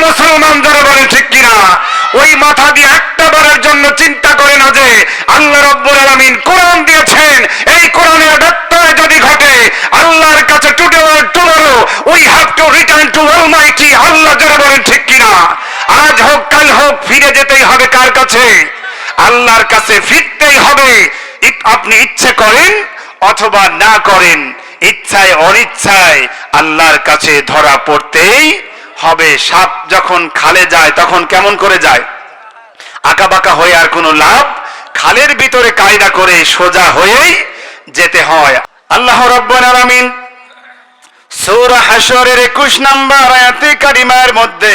মুসলমান যারা বলেন ঠিক কিনা? ওই মাথা দিয়ে একটা বারের জন্য চিন্তা করে না যে আল্লাহ রাব্বুল আলামিন কোরআন দিয়েছেন, এই কোরআনের ব্যত্যয় যদি ঘটে আল্লাহর কাছে tomorrow we have to return to almighty Allah, যারা বলেন ঠিক কিনা? আজ হোক কাল হোক ফিরে যেতেই হবে কার কাছে? আল্লাহর কাছে ফিরতেই হবে। আপনি ইচ্ছে করেন অথবা না করেন, ইচ্ছায় অনিচ্ছায় আল্লাহর কাছে ধরা পড়তেই হবে। সাপ যখন খালে যায় তখন কেমন করে যায়? আঁকা বাঁকা হয়ে আর কোনো লাভ, খালের ভিতরে কায়দা করে সোজা হয়েই যেতে হয়। আল্লাহ রাব্বুল আলামিন সূরা হাশরের 21 নম্বর আয়াতে কারিমার মধ্যে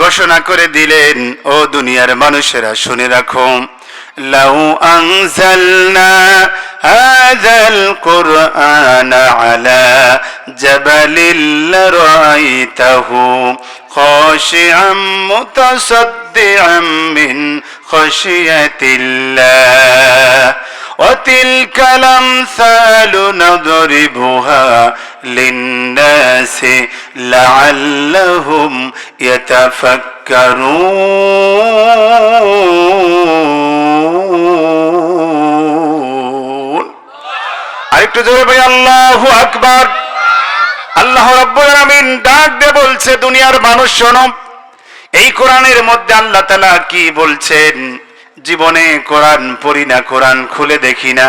ঘোষণা করে দিলেন, ও দুনিয়ার মানুষেরা শুনে রাখো, লাউ আনজালনা হাযাল কুরআন আলা জাবালিল লারাইতাহু খাশিআম মুতাসাদ্দিআম মিন খাশিয়াতিল্লাহ ওয়া তিলকাল আমসালু নাদরিবুহা লিন্নাসি লাআল্লাহুম ইয়াতাফাক্কারুন। আরেকটু জোরে বলি আল্লাহু আকবার। আল্লাহ রাব্বুল আলামিন ডাক দিয়ে বলছে, দুনিয়ার মানুষ শোনো, এই কোরআনের মধ্যে আল্লাহ তাআলা কি বলছেন? জীবনে কোরআন পড়ি না, কোরআন খুলে দেখি না।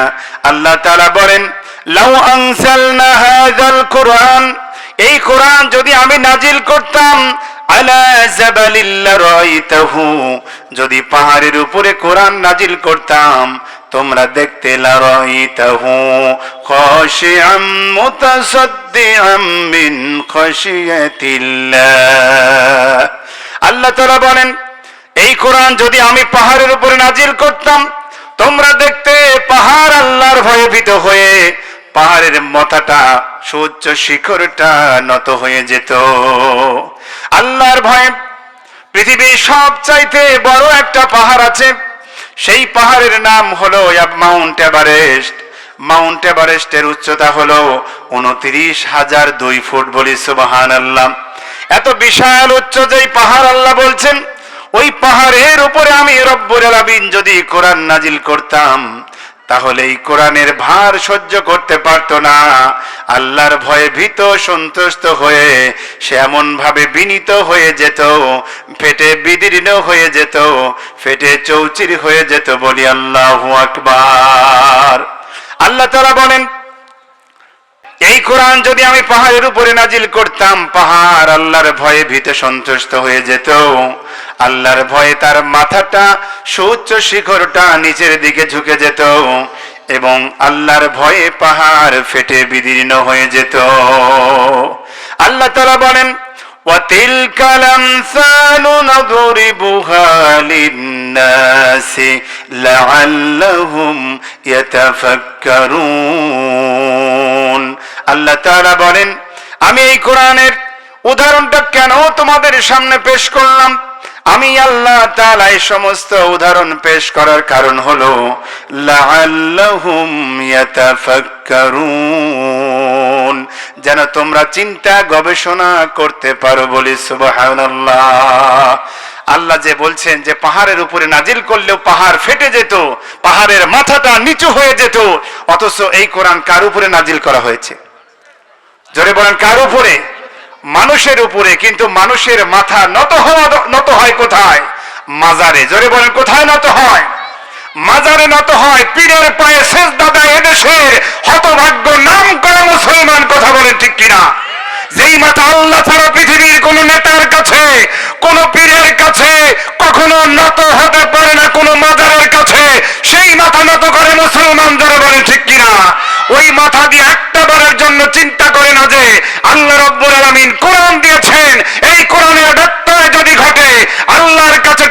আল্লাহ তাআলা বলেন, লাউ আনজালনা হাযাল কুরআন, এই কোরআন যদি আমি নাজিল করতাম, আলা জাবালিল লারাইতাহু, যদি পাহাড়ের উপরে কোরআন নাজিল করতাম তোমরা দেখতে, লারাইতাহু খাশিআম মুতাসাদ্দিআম মিন খাশিয়াতিল্লাহ। আল্লাহ তাআলা বলেন, এই কোরআন যদি আমি পাহাড়ের উপরে নাজিল করতাম তোমরা দেখতে পাহাড় আল্লাহর ভয়ে ভীত হয়ে পাহাড়ের মাথাটা সুউচ্চ শিখরটা নত হয়ে যেত। আল্লাহর ভয়ে পৃথিবীর সবচাইতে বড় একটা পাহাড় আছে, সেই পাহাড়ের নাম হলো মাউন্ট এভারেস্ট। মাউন্ট এভারেস্টের উচ্চতা হলো 29,002 ফুট। বলি সুবহানাল্লাহ। এত বিশাল উচ্চ যেই পাহাড়, আল্লাহ বলছেন ওই পাহাড়ের উপরে আমি রব্বুল আলামিন যদি কোরআন নাজিল করতাম তাহলে এই কোরআনের ভার সহ্য করতে পারতো না। আল্লাহর ভয়ে ভীত সন্তুষ্ট হয়ে সে এমন ভাবে বিনীত হয়ে যেত, ফেটে বিদীর্ণ হয়ে যেত, ফেটে চৌচির হয়ে যেত। বলি আল্লাহু আকবার। আল্লাহ তাআলা বলেন, এই কোরআন যদি আমি পাহাড়ের উপরে নাজিল করতাম পাহাড় আল্লাহর ভয়ে ভীত সন্তুষ্ট হয়ে যেত। আল্লাহর ভয়ে তার মাথাটা সুউচ্চ শিখরটা নিচের দিকে ঝুঁকে যেত এবং আল্লাহর ভয়ে পাহাড় ফেটে বিদীর্ণ হয়ে যেত। আল্লাহ তাআলা বলেন, ওয়া তিলকাল আমসালু নাদরিবুহা লিন্নাসি লাআল্লাহুম ইয়াতাফাক্কারুন। আল্লাহ তাআলা বলেন, আমি এই কোরআনের উদাহরণটা কেন তোমাদের সামনে পেশ করলাম? আমি আল্লাহ তাআলা এই সমস্ত উদাহরণ পেশ করার কারণ হলো লাআল্লাহুম ইয়াতাফাক্কারুন, যেন তোমরা চিন্তা গবেষণা করতে পারো। বলি সুবহানাল্লাহ। আল্লাহ যে বলছেন যে পাহাড়ের উপরে নাজিল করলেও পাহাড় ফেটে যেত, পাহাড়ের মাথাটা নিচু হয়ে যেত, অথচ এই কোরআন কার উপরে নাজিল করা হয়েছে? জোরে বলেন, কার উপরে? মানুষের উপরে। কিন্তু মানুষের মাথা নত হয় কোথায়? মাজারে। জোরে বলেন, কোথায় নত হয়? মাজারে নত হয়। পীরের পায়ে সেজদা দেয় এদেশের হতভাগ্য নাম করা মুসলমান। কথা বলেন ঠিক কিনা? যেই মাথা আল্লাহ ছাড়া পৃথিবীর কোন নেতার কাছে, কোন পীরের কাছে কখনো নত হতে পারে না, কোন মাজারের কাছে, সেই মাথা নত করে মুসলমান। যারা বলেন ঠিক কিনা? ওই মাথা দিয়ে একটা বারের জন্য চিন্তা করে না যে আল্লাহ রাব্বুল আলামিন কোরআন দিয়েছেন, এই কোরআনের ব্যত্যয় যদি ঘটে আল্লাহর কাছে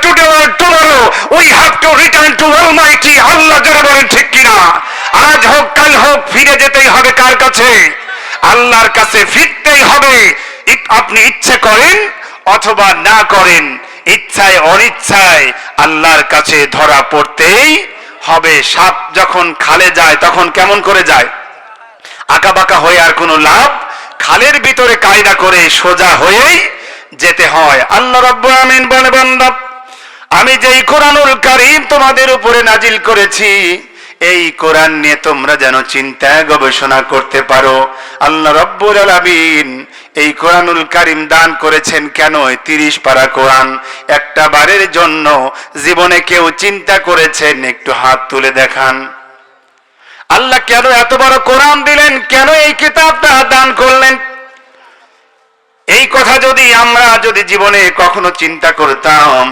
tomorrow we have to return to almighty Allah. যারা বলেন ঠিক কিনা? আজ হোক কাল হোক ফিরে যেতেই হবে কার কাছে? আল্লাহর কাছে ফিরতেই হবে। আপনি ইচ্ছে করেন অথবা না করেন, ইচ্ছায় অনিচ্ছায় আল্লাহর কাছে ধরা পড়তেই হবে। সাপ যখন খালে যায় তখন কেমন করে যায়? আঁকা বাঁকা হয়ে আর কোনো লাভ, খালের ভিতরে কায়দা করে সোজা হয়েই যেতে হয়। আল্লাহ রাব্বুল আমিন বলে, বান্দা আমি যেই কোরআনুল কারীম তোমাদের উপরে নাজিল করেছি এই কোরআন নিয়ে তোমরা যেন চিন্তা গবেষণা করতে পারো। আল্লাহ রাব্বুল আলামিন এই কোরআনুল কারীম দান করেছেন কেন? 30 পারা কোরআন একটা বারের জন্য জীবনে কেউ চিন্তা করেছেন? একটু হাত তুলে দেখান। আল্লাহ কেন এত বড় কোরআন দিলেন? কেন এই কিতাবটা দান করলেন? এই কথা আমরা যদি জীবনে কখনো চিন্তা করতাম,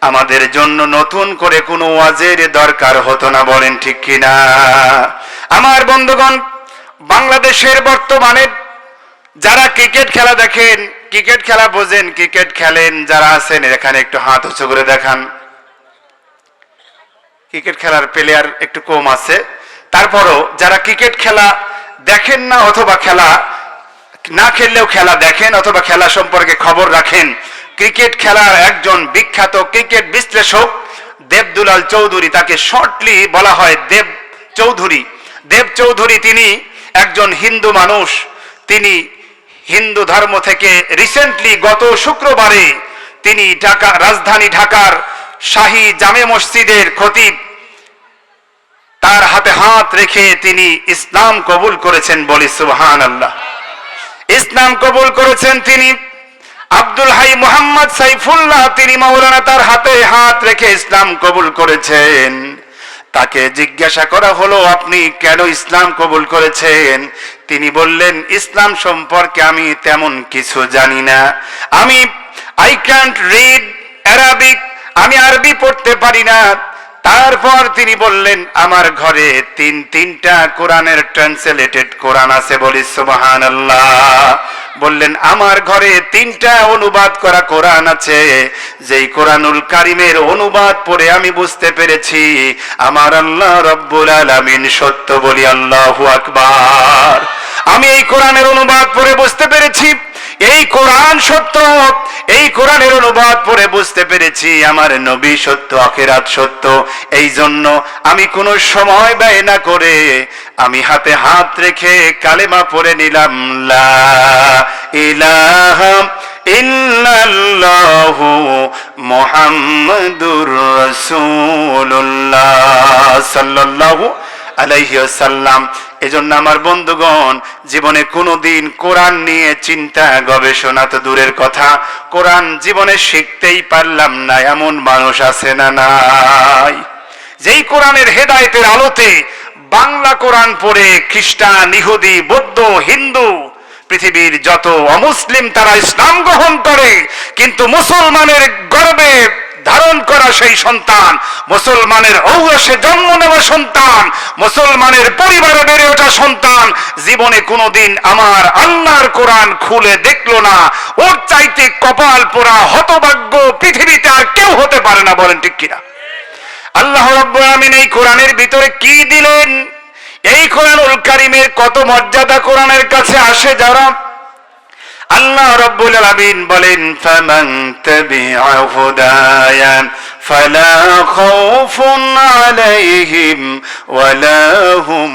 আমাদের জন্য নতুন করে কোনো ওয়াজের দরকার হতো না। বলেন ঠিক কিনা? আমার বন্ধুগণ, বাংলাদেশের বর্তমানে যারা ক্রিকেট খেলা দেখেন, ক্রিকেট খেলা বোঝেন, ক্রিকেট খেলেন যারা আছেন এখানে একটু হাত উঁচু করে দেখান। ক্রিকেট খেলার প্লেয়ার একটু কম আছে, তারপরও যারা ক্রিকেট খেলা দেখেন না অথবা খেলা না খেললেও খেলা দেখেন অথবা খেলা সম্পর্কে খবর রাখেন, ক্রিকেট খেলার একজন বিখ্যাত ক্রিকেট বিশ্লেষক দেবদুলাল চৌধুরী, তাকে শর্টলি বলা হয় দেব চৌধুরী। তিনি একজন হিন্দু মানুষ। তিনি হিন্দু ধর্ম থেকে রিসেন্টলি গত শুক্রবারে তিনি রাজধানী ঢাকার শাহী জামে মসজিদের খতিব, তার হাতে হাত রেখে তিনি ইসলাম কবুল করেছেন। বলি সুবহানাল্লাহ। ইসলাম কবুল করেছেন তিনি। আব্দুল হাই মোহাম্মদ সাইফুল্লাহ, তিনি মাওলানা, তার হাতে হাত রেখে ইসলাম কবুল করেছেন। তাকে জিজ্ঞাসা করা হলো, আপনি কেন ইসলাম কবুল করেছেন? তিনি বললেন, ইসলাম সম্পর্কে আমি তেমন কিছু জানি না। আই ক্যান্ট রিড অ্যারাবিক, আমি আরবি পড়তে পারি না। তারপর তিনি বললেন, আমার ঘরে তিনটা কোরআনের ট্রান্সলেটেড কোরআন আছে। বলি সুবহানাল্লাহ। বললেন, আমার ঘরে 3টা অনুবাদ করা কোরআন আছে, যেই কোরআনুল কারীমের অনুবাদ পড়ে আমি বুঝতে পেরেছি আমার আল্লাহ রাব্বুল আলামিন সত্য। বলি আল্লাহু আকবার। আমি এই কোরআনের অনুবাদ পড়ে বুঝতে পেরেছি এই কোরআন সত্য। এই কোরআনের অনুবাদ পড়ে বুঝতে পেরেছি আমার নবী সত্য, আখিরাত সত্য। এই জন্য আমি কোনো সময় ব্যয় না করে আমি হাতে হাত রেখে কালেমা পড়ে নিলাম, লা ইলাহা ইল্লাল্লাহু মুহাম্মাদুর রাসূলুল্লাহ সাল্লাল্লাহু আলাইহি ওয়াসাল্লাম। এজন্য আমার বন্ধুগণ, জীবনে কোনোদিন কোরআন নিয়ে চিন্তা গবেষণা তো দূরের কথা, কোরআন জীবনে শিখতেই পারলাম না এমন মানুষ আছে না নাই? যেই কোরআনের হেদায়েতের আলোতে বাংলা কোরআন পড়ে খ্রিস্টান, ইহুদি, বৌদ্ধ, হিন্দু, পৃথিবীর যত অমুসলিম তারা ইসলাম গ্রহণ করে, কিন্তু মুসলমানের গর্বে ধারণ করা সেই সন্তান, মুসলমানের ঔরসে জন্ম নেওয়া সন্তান, মুসলমানের পরিবারে বেড়ে ওঠা সন্তান জীবনে কোনোদিন আমার আল্লাহর কোরআন খুলে দেখলো না। ওর চাইতে কপাল পোড়া হতভাগ্য পৃথিবীতে আর কেউ হতে পারে না। বলেন ঠিক কিনা? আল্লাহ রাব্বুল আমিন এই কোরআনের ভিতরে কি দিলেন? এই কোরআনুল কারীমের কত মর্যাদা কোরআনের কাছে আসে যারা। আল্লাহ রাব্বুল আলামিন বলেন, ফামান তাবিআ হুদায়া ফালা খাউফুন আলাইহিম ওয়ালা হুম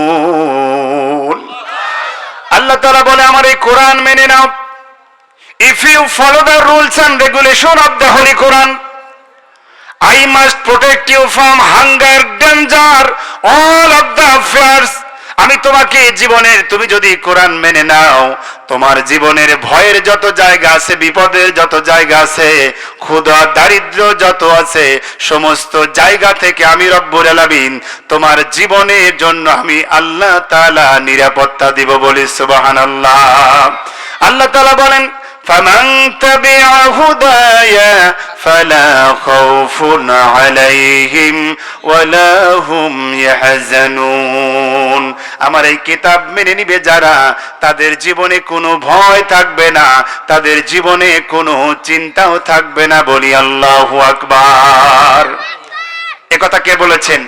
ইয়াহজানুন। আল্লাহ তাআলা বলে, আমার এই কোরআন মেনে নাও। If you follow the rules and regulation of the Holy Quran, I must protect you from hunger, danger, all of the affairs. আমি তোমাকে জীবনের, তুমি যদি কোরআন মেনে নাও, তোমার জীবনের ভয়ের যত জায়গা আছে, বিপদের যত জায়গা আছে, ক্ষুধা দারিদ্র যত আছে, সমস্ত জায়গা থেকে আমি রব্বুল আলামিন তোমার জীবনের জন্য আমি আল্লাহ তাআলা নিরাপত্তা দিব। বলি সুবহানাল্লাহ। আল্লাহ তাআলা বলেন, ফামান তাবিআ হুদায়া ফালা খাউফুন আলাইহিম ওয়ালা হুম ইয়াহজানুন। আমার এই কিতাব মেনে নিবে যারা, তাদের জীবনে কোনো ভয় থাকবে না, তাদের জীবনে কোনো চিন্তাও থাকবে না। বলি আল্লাহু আকবার। একথা কে বলেছেন?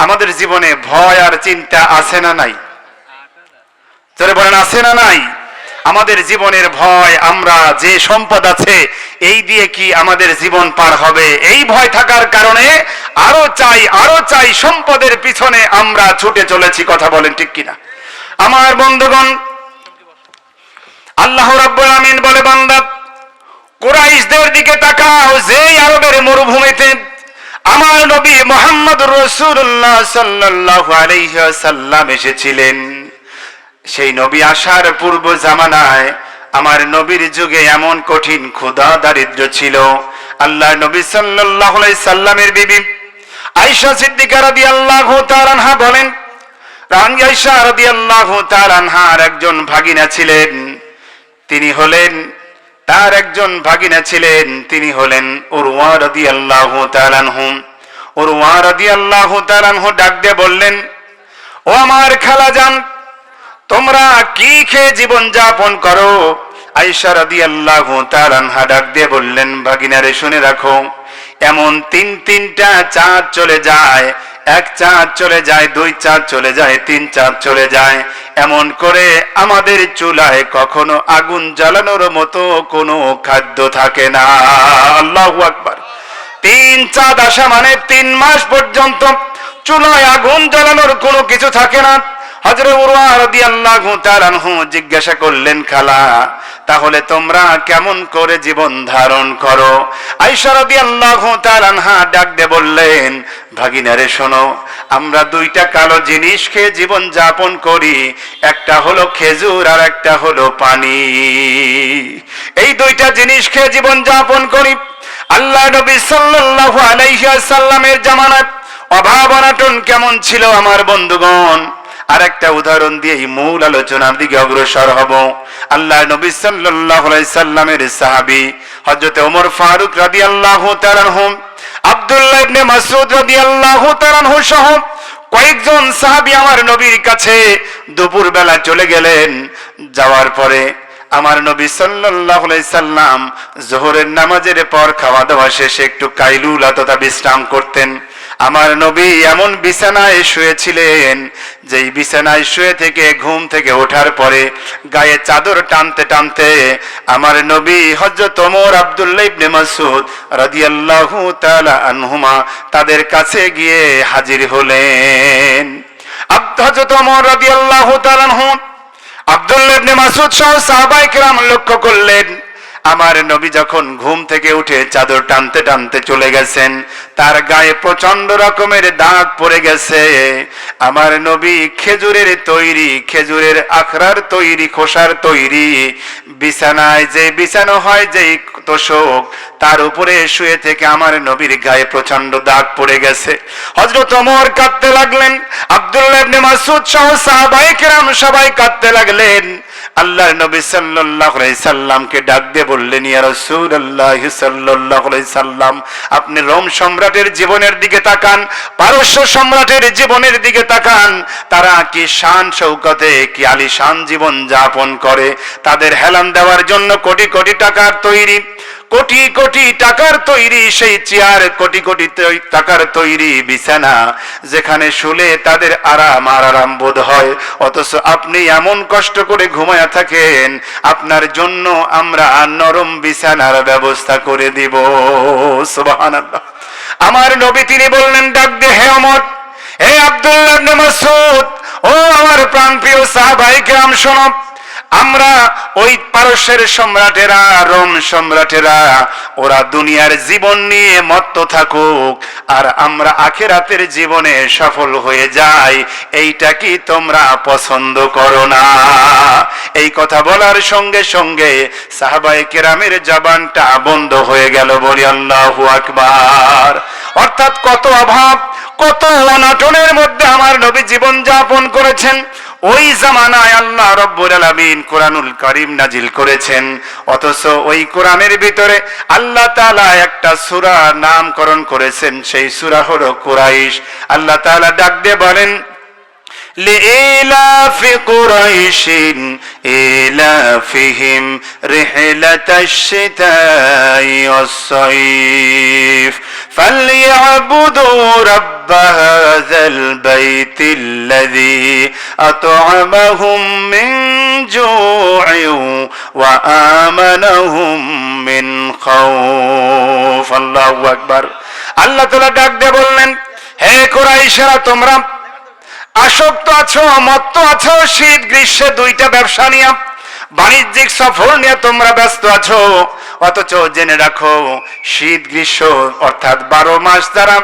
আমাদের জীবনে ভয় আর চিন্তা আছে না নাই? জোরে বলেন, আছে না নাই? আমাদের জীবনের ভয়, আমরা যে সম্পদ আছে এই দিয়ে কি আমাদের জীবন পার হবে? এই ভয় থাকার কারণে আরো চাই সম্পদের পিছনে আমরা ছুটে চলেছি। কথা বলেন ঠিক কিনা? আমার বন্ধুগণ, আল্লাহ রাব্বুল আমিন বলে, বান্দা কুরাইশদের দিকে তাকাও, যেই আরবের মরুভূমিতে আমার নবী মুহাম্মদুর রাসূলুল্লাহ সাল্লাল্লাহু আলাইহি ওয়াসাল্লাম এসেছিলেন, সেই নবী আসার পূর্ব জামানায় আমার নবীর যুগে এমন কঠিন ক্ষুধা দারিদ্র ছিল। আল্লাহর নবী সাল্লাল্লাহু আলাইহি সাল্লামের বিবি আয়েশা সিদ্দিকা রাদিয়াল্লাহু তাআলা আনহা বলেন, রানী আয়েশা রাদিয়াল্লাহু তাআলা আনহার একজন ভাগিনা ছিলেন, তিনি হলেন উরওয়া রাদিয়াল্লাহু তাআলা আনহু। উরওয়া রাদিয়াল্লাহু তাআলা আনহু ডাক দিয়ে বললেন, ও আমার খালাজান, তোমরা কি খেয়ে জীবন যাপন করো? আয়েশা রাদিয়াল্লাহু তাআলা আনহা ডাক দিয়ে বললেন, ভাগিনারে শুনে রাখো, এমন তিনটা চাঁদ চলে যায়, এক চাঁদ চলে যায়, দুই চাঁদ চলে যায়, তিন চাঁদ চলে যায়, এমন করে আমাদের চুলায় কখনো আগুন জ্বালানোর মতো কোনো খাদ্য থাকে না। আল্লাহু আকবার। তিন চাঁদ আসা মানে 3 মাস পর্যন্ত চুলায় আগুন জ্বালানোর কোনো কিছু থাকে না। হযরত উরওয়া রাদিয়াল্লাহু তাআলা আনহু জিজ্ঞাসা করলেন, খালা, তাহলে তোমরা কেমন করে জীবন ধারণ করো? আয়েশা রাদিয়াল্লাহু তাআলা আনহা ডাক দিয়ে বললেন, ভাগিনারে শোনো, আমরা 2টা কালো জিনিস খেয়ে জীবন যাপন করি, একটা হলো খেজুর আর একটা হলো পানি। এই 2টা জিনিস খেয়ে জীবন যাপন করি। আল্লাহ নবী সাল্লাল্লাহু আলাইহি ওয়াসাল্লামের জামানায় অভাব অনটন কেমন ছিল আমার বন্ধুগণ, আরেকটা উদাহরণ দিয়ে মূল আলোচনার দিকে অগ্রসর হব। আল্লাহ নবী সাল্লাল্লাহু আলাইহি সাল্লামের সাহাবী হযরত ওমর ফারুক রাদিয়াল্লাহু তাআলা আনহু, আব্দুল্লাহ ইবনে মাসউদ রাদিয়াল্লাহু তাআলা আনহু সহ কয়েকজন সাহাবী আমার নবীর কাছে দুপুর বেলা চলে গেলেন। যাওয়ার পরে আমার নবী সাল্লাল্লাহু আলাইহি সাল্লাম যোহরের নামাজের পর খাওয়া দাওয়া শেষে একটু কাইলুলা তথা বিশ্রাম করতেন। আমার নবী এমন বিছানায় শুয়েছিলেন, যেই বিছানায় শুয়ে থেকে ঘুম থেকে ওঠার পরে গায়ে চাদর টানতে টানতে আমার নবী হযরত ওমর, আব্দুল্লাহ ইবনে মাসউদ রাদিয়াল্লাহু তাআলা আনহুমা তাদের কাছে গিয়ে হাজির হলেন। হযরত ওমর রাদিয়াল্লাহু তাআলা আনহু আব্দুল্লাহ ইবনে মাসউদ সহ সাহাবায়ে কেরাম লক্ষ্য করলেন, আমার নবী যখন ঘুম থেকে উঠে চাদর টানতে টানতে চলে গেছেন, তার গায়ে প্রচন্ড রকমের দাগ পড়ে গেছে। আমার নবী খেজুরের তৈরি, খেজুরের আখড়ার তৈরি, খোসার তৈরি বিছানায় যে বিছানো হয়, যেই তোশক, তার উপরে শুয়ে থেকে আমার নবীর গায়ে প্রচন্ড দাগ পড়ে গেছে। হযরত ওমর কাঁদতে লাগলেন, আব্দুল্লাহ ইবনে মাসউদ সহ সাহাবায়ে কেরাম সবাই কাঁদতে লাগলেন। আল্লাহর নবী সাল্লাল্লাহু আলাইহি সাল্লামকে ডাক দিয়ে বললেন, ইয়া রাসূলুল্লাহ সাল্লাল্লাহু আলাইহি সাল্লাম, আপনি রোম সম্রাটের জীবনের দিকে তাকান, পারস্য সম্রাটের জীবনের দিকে তাকান, তারা কি শান শৌকতে, কি আলিশান জীবন যাপন করে। তাদের হেলান দেওয়ার জন্য কোটি কোটি টাকার তৈরি, কোটি কোটি টাকার তৈরি সেই চেয়ার, কোটি কোটি টাকার তৈরি বিছানা, যেখানে শুলে তাদের আরাম বোধ হয়, অথচ আপনি এমন কষ্ট করে ঘুমায়া থাকেন, আপনার জন্য আমরা নরম বিছানার ব্যবস্থা করে দিব। সুবহানাল্লাহ। আমার নবী তিনি বললেন ডাক দিয়ে, হে ওমর, হে আব্দুল্লাহ ইবনে মাসউদ, ও আমার প্রাণপ্রিয় সাহাবায়ে কেরাম, শোনো, আমরা ওই পারস্যের সম্রাটেরা, রোম সম্রাটেরা, ওরা দুনিয়ার জীবন নিয়ে মত্ত থাকুক আর আমরা আখিরাতের জীবনে সফল হয়ে যাই, এইটা কি তোমরা পছন্দ করো না? এই কথা বলার সঙ্গে সঙ্গে সাহাবায়ে কেরামের জবানটা বন্ধ হয়ে গেল। বলি আল্লাহু আকবার। অর্থাৎ কত অভাব, কত অনটনের মধ্যে আমার নবী জীবন যাপন করেছেন। ওই জামানায় আল্লাহ রাব্বুল আলামিন কোরআনুল কারীম নাজিল করেছেন, অথচ ওই কোরআনের ভিতরে আল্লাহ তাআলা একটা সূরা নামকরণ করেছেন, সেই সূরা হলো কুরাইশ। আল্লাহ তাআলা ডাক দিয়ে বলেন, لإيلاف قريش إيلافهم رحلة الشتاء والصيف فليعبدوا رب هذا البيت الذي أطعمهم من جوع وآمنهم من خوف। আল্লাহু আকবার। আল্লাহ তাআলা ডাক দিয়ে বললেন, হে কুরাইশরা, তোমরা আসক্ত আছো, মত্ত আছো, শীত গ্রীষ্মে দুইটা ব্যবসা নিয়ে, বাণিজ্যিক সফর নিয়ে তোমরা ব্যস্ত আছো। অথচ জেনে রাখো, শীত গ্রীষ্ম অর্থাৎ 12 মাস দ্বারা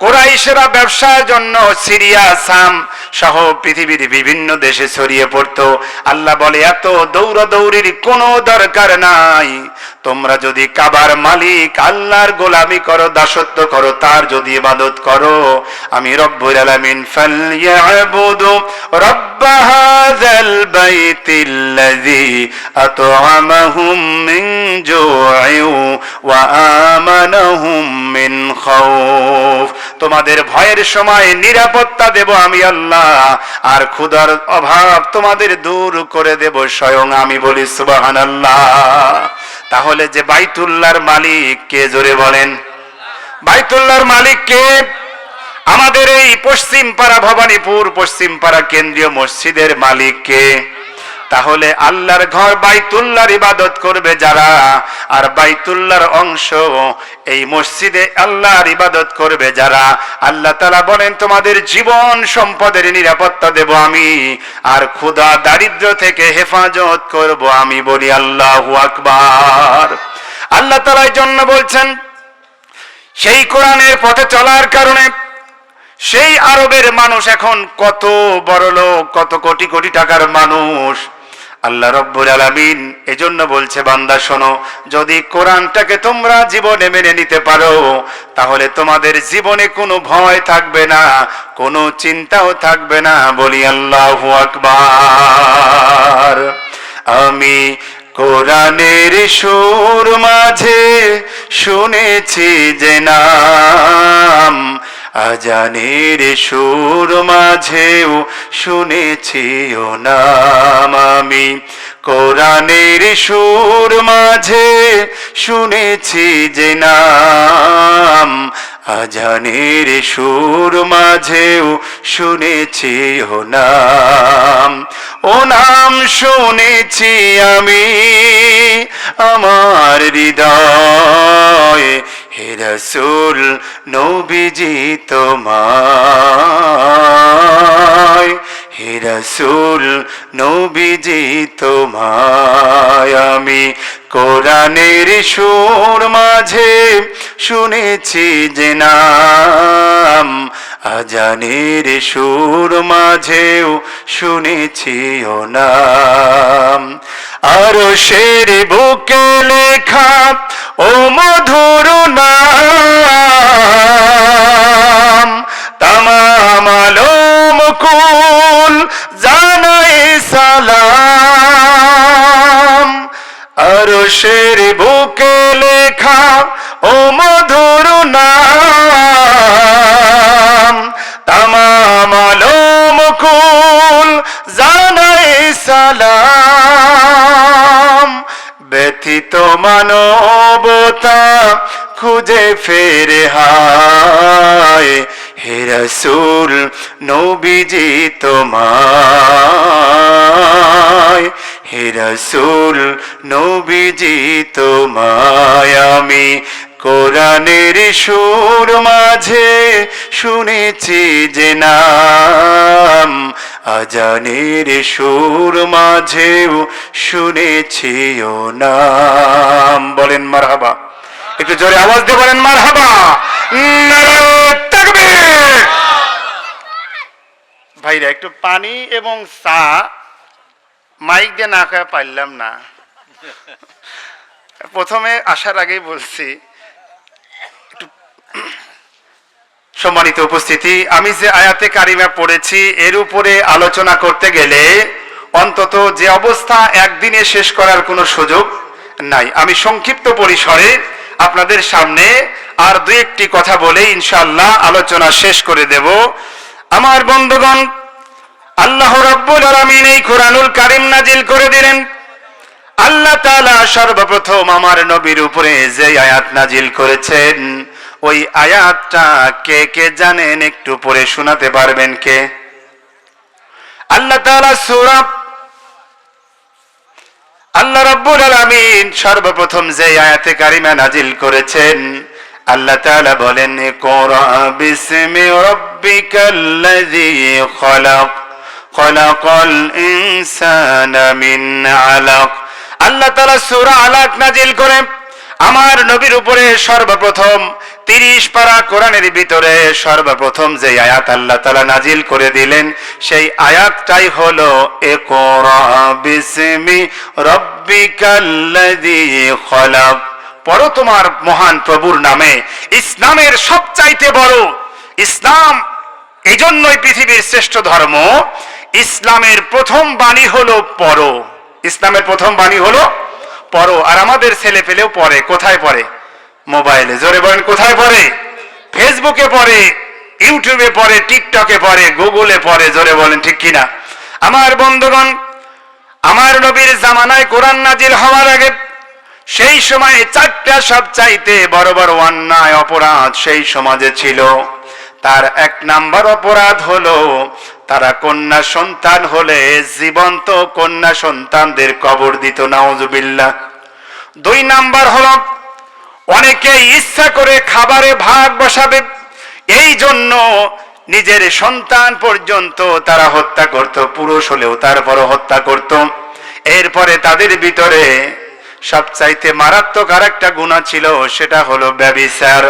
কুরাইশেরা ব্যবসার জন্য সিরিয়া, শাম সহ পৃথিবীর বিভিন্ন দেশে ছড়িয়ে পড়তো। আল্লাহ বলে, এত দৌড়াদৌড়ির কোনো দরকার নাই। তোমরা যদি কাবার মালিক আল্লাহর গোলামি করো, দাসত্ব করো, তার যদি ইবাদত করো, আমি রব্বুল আলামিন ফালইয়াবুদু রব্ব হাযাল বাইতিল্লাযী আত'আমাহুম মিন জু'ইন ওয়া আমানাহুম মিন খাউফ। তোমাদের ভয়ের সময় নিরাপত্তা দেব আমি আল্লাহ, আর ক্ষুধার অভাব তোমাদের দূর করে দেব স্বয়ং আমি। বলি সুবহানাল্লাহ। তাহলে যে বাইতুল্লাহর মালিক কে? জোরে বলেন। বাইতুল্লাহর মালিক কে? আমাদের এই পশ্চিম পাড়া ভবানীপুর পশ্চিম পাড়া কেন্দ্রীয় মসজিদের মালিক কে? তাহলে আল্লাহর ঘর বাইতুল্লাহর ইবাদত করবে যারা, আর বাইতুল্লাহর অংশ এই মসজিদে আল্লাহর ইবাদত করবে যারা, আল্লাহ তাআলা বলেন তোমাদের জীবন সম্পদের নিরাপত্তা দেব আমি, আর ক্ষুধা দারিদ্র থেকে হেফাজত করব আমি। বলি আল্লাহু আকবার। আল্লাহ তাআলা এই জন্য বলছেন, সেই কোরআনের পথে চলার কারণে সেই আরবের মানুষ এখন কত বড় লোক, কত কোটি কোটি টাকার মানুষ। আল্লাহ রব্বুল আলামিন এজন্য বলছে, বান্দা শোনো, যদি কোরআনটাকে তোমরা জীবনে মেনে নিতে পারো, তাহলে তোমাদের জীবনে কোনো ভয় থাকবে না, কোনো চিন্তাও থাকবে না। বলি আল্লাহু আকবার। আমি কোরআনের সুর মাঝে শুনেছি যে নাম, আজানের সুর মাঝেও শুনেছি ও নাম। আমি কোরআনের সুর মাঝে শুনেছি যে নাম, আজানের সুর মাঝেও শুনেছি ও নাম। ও নাম শুনেছি আমি আমার হৃদয়, হে রাসূল নবীজি তোমায়, হে রাসূল নবীজি তোমায়। আমি কোরআনের সুর মাঝে শুনেছি যে নাম, আজানের সুর মাঝেও শুনেছি ও নাম। আরশের বুকে লেখা ও মধুর নাম, তামাম আলম কুল জানাই সালাম। আরশের বুকে লেখা ও মধুর নাম, তামাম আলম কুল জানাই সালাম। ব্যথিত মানবতা খুঁজে ফেরে হায়, হে রাসূল নবীজি তোমায়, হে রাসূল নবীজি তোমায়। আমি কোরআনের সুর মাঝে শুনেছি যে নাম, আজানের সুর মাঝেও শুনেছি ও নাম। বলেন মারহাবা। একটু জোরে আওয়াজ দিয়ে বলেন মারহাবা। নারে তাকবীর। ভাইরা একটু পানি এবং চা মাইক দিয়ে না খাওয়া পারলাম না। প্রথমে আসার আগেই বলছি, একটু সম্মানিত উপস্থিতি, আমি যে আয়াতে কারিমা পড়েছি এর উপরে আলোচনা করতে গেলে অন্তত যে অবস্থা একদিনে শেষ করার কোনো সুযোগ নাই। আমি সংক্ষিপ্ত পরিসরে আপনাদের সামনে আর দুই একটি কথা বলে ইনশাআল্লাহ আলোচনা শেষ করে দেব। আমার বন্ধুগণ, আল্লাহ রাব্বুল আলামিন এই কোরআনুল কারীম নাজিল করে দিলেন। আল্লাহ তাআলা সর্বপ্রথম আমার নবীর উপরে যে আয়াত নাজিল করেছেন, ওই আয়াতটা কে কে জানেন? একটু পড়ে শোনাতে পারবেন কে? আল্লাহ তাআলা সূরা, আল্লাহ রাব্বুল আলামিন সর্বপ্রথম যে আয়াতে কারিমা নাজিল করেছেন, আল্লাহ তাআলা বলেন, ইকরা বিসমি রাব্বিকাল্লাযী খলাক খলাকাল ইনসানা মিন আলাক। আল্লাহ তাআলা সূরা আলাক নাজিল করে আমার নবীর উপরে সর্বপ্রথম 30 পারা কোরআনের ভিতরে সর্বপ্রথম যে আয়াত আল্লাহ তাআলা নাজিল করে দিলেন, সেই আয়াতটাই হলো ইকরা বিসমি রাব্বিকাল্লাযী খলাক। পড়ো তোমার মহান প্রভুর নামে। ইসলামের সবচাইতে বড়, ইসলাম এই জন্যই পৃথিবীর শ্রেষ্ঠ ধর্ম। ইসলামের প্রথম বাণী হলো পড়ো। ইসলামের প্রথম বাণী হলো পড়ো। আর আমাদের ছেলে পেলেও পড়ে। কোথায় পড়ে? মোবাইলে। জোরে বলেন, কোথায় পড়ে? ফেসবুকে পড়ে, ইউটিউবে পড়ে, টিকটকে পড়ে, গুগলে পড়ে। জোরে বলেন ঠিক কিনা? আমার বন্ধুগণ, আমার নবীর জামানায় কোরআন নাজিল হওয়ার আগে সেই সময়ে 4টা সবচাইতে বড় বড় অন্যায় অপরাধ সেই সমাজে ছিল। তার 1 নাম্বার অপরাধ হলো তারা কন্যা সন্তান হলে জীবন্ত কন্যা সন্তানদের কবর দিত, নাউজুবিল্লাহ। 2 নাম্বার হলো অনেকে ইচ্ছা করে খাবারে ভাগ বসাবে, এই জন্য নিজের সন্তান পর্যন্ত তারা হত্যা করত, পুরুষ হলেও তারপরও হত্যা করত। এরপরে তাদের ভিতরে সবচাইতে মারাত্মক আরেকটা গুনাহ ছিল, সেটা হলো ব্যভিচার।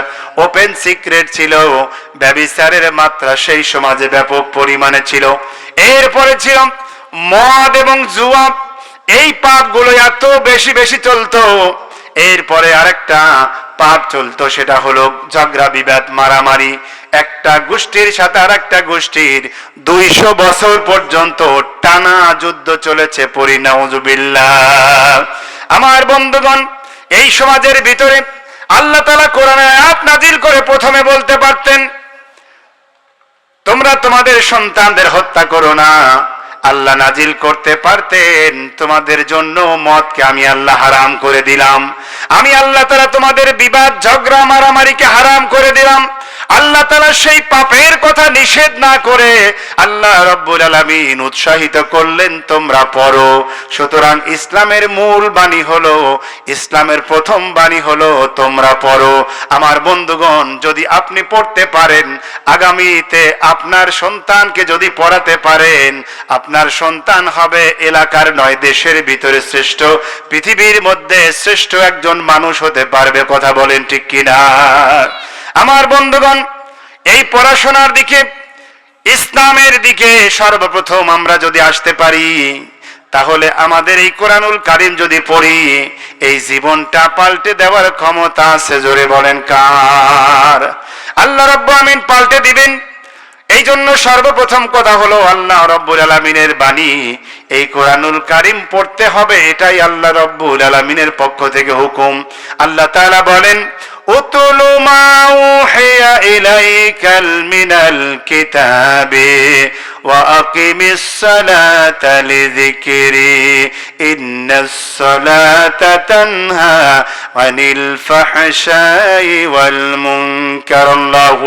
ওপেন সিক্রেট ছিল। ব্যভিচারের মাত্রা সেই সমাজে ব্যাপক পরিমাণে ছিল। এরপরে ছিল মদ এবং জুয়া। এই পাপগুলো এত বেশি বেশি চলতো। এরপরে আরেকটা পাপ চলতো, সেটা হলো ঝগড়া বিবাদ, মারামারি। একটা গোষ্ঠীর সাথে আরেকটা গোষ্ঠীর 200 বছর পর্যন্ত টানা যুদ্ধ চলেছে, পড়ি নাউজুবিল্লাহ। আমার বন্ধুগণ, এই সমাজের ভিতরে আল্লাহ তাআলা কোরআনে আয়াত নাজিল করে প্রথমে বলতে পারতেন, তোমরা তোমাদের সন্তানদের হত্যা করো না। আল্লাহ নাজিল করতে পারতেন, তোমাদের জন্য মদকে আমি আল্লাহ হারাম করে দিলাম। আমি আল্লাহ তাআলা তোমাদের বিবাদ, ঝগড়া, মারামারিকে হারাম করে দিলাম। আল্লাহ তাআলা সেই পাপের কথা নিষেধ না করে আল্লাহ রাব্বুল আলামিন উৎসাহিত করলেন, তোমরা পড়ো। সুতরাং ইসলামের মূল বাণী হলো, ইসলামের প্রথম বাণী হলো তোমরা পড়ো। আমার বন্ধুগণ, যদি আপনি পড়তে পারেন, আগামীতে আপনার সন্তানকে যদি পড়াতে পারেন, আপনার সন্তান হবে এলাকার নয়, দেশের ভিতরে শ্রেষ্ঠ, পৃথিবীর মধ্যে শ্রেষ্ঠ একজন মানুষ হতে পারবে। কথা বলেন ঠিক কিনা? আমার বন্ধুগণ, এই পড়াশোনার দিকে, ইসলামের দিকে সর্বপ্রথম আমরা যদি আসতে পারি, তাহলে আমাদের এই কোরআনুল কারীম যদি পড়ি, এই জীবনটা পাল্টে দেওয়ার ক্ষমতা আছে। জোরে বলেন কার? আল্লাহ রাব্বুল আমিন পাল্টে দিবেন। এই জন্য সর্বপ্রথম কথা হলো আল্লাহ রাব্বুল আলামিনের বাণী, এই কোরআনুল কারীম পড়তে হবে। এটাই আল্লাহ রাব্বুল আলামিনের পক্ষ থেকে হুকুম। আল্লাহ তাআলা বলেন, উতলু মা উহিয়া ইলাইকাল মিনাল কিতাবি ওয়া আকিমিস সালাতা লিযিকরি ইন্নাস সালাতা তানহা আনিল ফাহশাই ওয়াল মুনকার। আল্লাহু